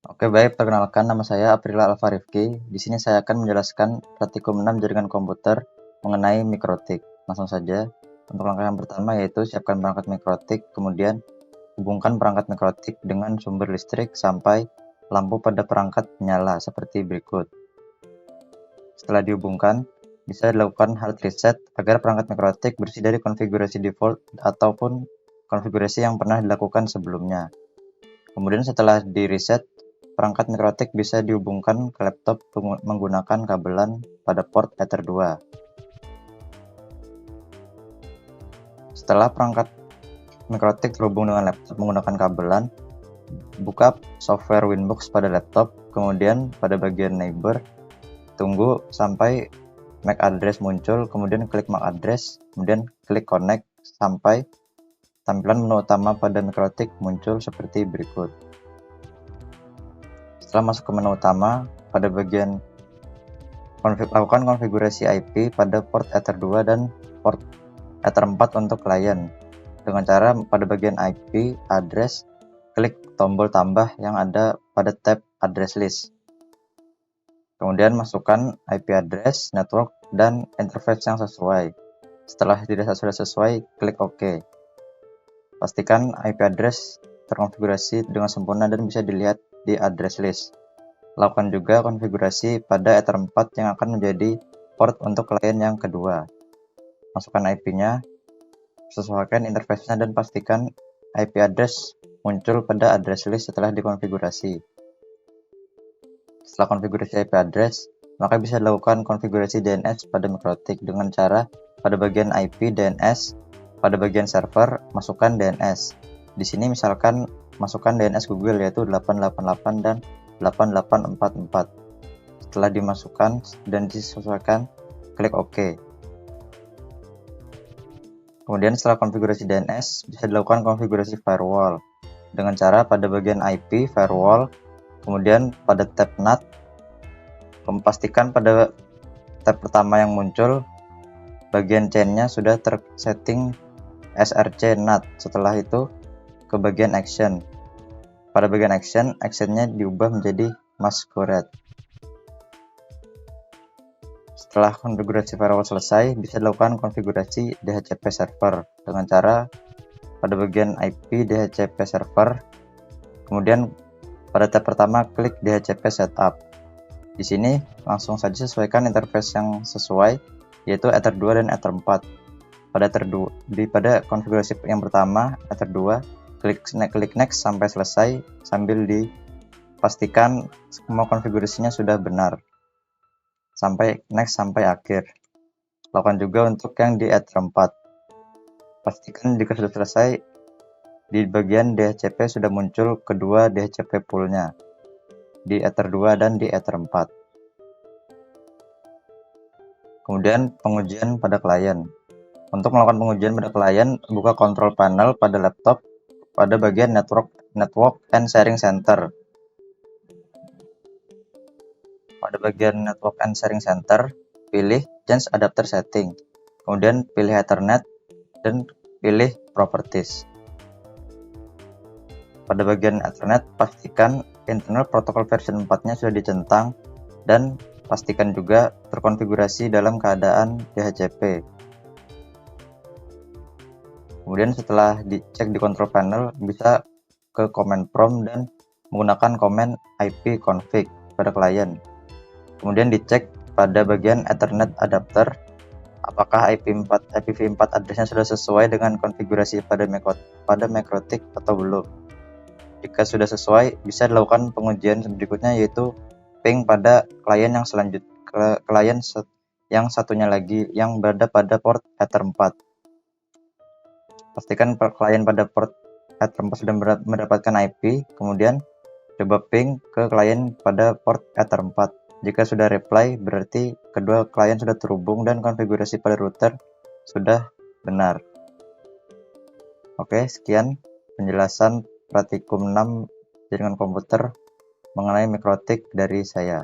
Oke, baik. Perkenalkan, nama saya Aprila Alfa Rifki. Di sini saya akan menjelaskan praktikum 6 jaringan komputer mengenai mikrotik. Langsung saja. Untuk langkah yang pertama yaitu siapkan perangkat mikrotik, kemudian hubungkan perangkat mikrotik dengan sumber listrik sampai lampu pada perangkat menyala seperti berikut. Setelah dihubungkan, bisa dilakukan hard reset agar perangkat mikrotik bersih dari konfigurasi default ataupun konfigurasi yang pernah dilakukan sebelumnya. Kemudian setelah di reset, perangkat mikrotik bisa dihubungkan ke laptop menggunakan kabelan pada port Ether 2. Setelah perangkat mikrotik terhubung dengan laptop menggunakan kabelan, buka software Winbox pada laptop, kemudian pada bagian neighbor, tunggu sampai MAC address muncul, kemudian klik MAC address, kemudian klik connect sampai tampilan menu utama pada mikrotik muncul seperti berikut. Setelah masuk ke menu utama, pada bagian lakukan konfigurasi IP pada port Ether 2 dan port Ether 4 untuk klien. Dengan cara pada bagian IP address, klik tombol tambah yang ada pada tab address list. Kemudian masukkan IP address, network, dan interface yang sesuai. Setelah dirasa sudah sesuai, klik OK. Pastikan IP address terkonfigurasi dengan sempurna dan bisa dilihat di address list. Lakukan juga konfigurasi pada Ether 4 yang akan menjadi port untuk klien yang kedua. Masukkan IP-nya, sesuaikan interface-nya, dan pastikan IP address muncul pada address list setelah dikonfigurasi. Setelah konfigurasi IP address, maka bisa dilakukan konfigurasi DNS pada mikrotik dengan cara pada bagian IP DNS, pada bagian server masukkan DNS. Di sini misalkan masukkan DNS Google yaitu 888 dan 8844. Setelah dimasukkan dan disesuaikan, klik OK. Kemudian setelah konfigurasi DNS, bisa dilakukan konfigurasi firewall dengan cara pada bagian IP firewall, kemudian pada tab NAT, pastikan pada tab pertama yang muncul bagian chain-nya sudah tersetting src NAT. Setelah itu ke bagian action. Pada bagian action-nya diubah menjadi masquerade. Setelah konfigurasi firewall selesai, bisa dilakukan konfigurasi DHCP server dengan cara pada bagian IP DHCP server, kemudian pada tab pertama klik DHCP setup. Di sini langsung saja sesuaikan interface yang sesuai, yaitu Ether 2 dan Ether 4. Pada konfigurasi yang pertama, Ether 2, klik next sampai selesai sambil dipastikan semua konfigurasinya sudah benar. Sampai next sampai akhir. Lakukan juga untuk yang di Ether 4. Pastikan jika sudah selesai, di bagian DHCP sudah muncul kedua DHCP pool-nya di Ether 2 dan di Ether 4. Kemudian pengujian pada klien. Untuk melakukan pengujian pada klien, buka control panel pada laptop pada bagian network and sharing center. Pada bagian network and sharing center, pilih change adapter setting. Kemudian pilih Ethernet dan pilih properties. Pada bagian Ethernet, pastikan internal protocol version 4-nya sudah dicentang dan pastikan juga terkonfigurasi dalam keadaan DHCP. Kemudian setelah dicek di control panel, bisa ke command prompt dan menggunakan command ipconfig pada klien. Kemudian dicek pada bagian Ethernet adapter, apakah IPv4 addressnya sudah sesuai dengan konfigurasi pada mikrotik atau belum. Jika sudah sesuai, bisa dilakukan pengujian berikutnya yaitu ping pada klien yang satunya lagi yang berada pada port Ether 4. Pastikan klien pada port Ether 4 sudah mendapatkan IP, kemudian coba ping ke klien pada port Ether 4. Jika sudah reply, berarti kedua klien sudah terhubung dan konfigurasi pada router sudah benar. Oke, sekian penjelasan praktikum 6 jaringan komputer mengenai mikrotik dari saya.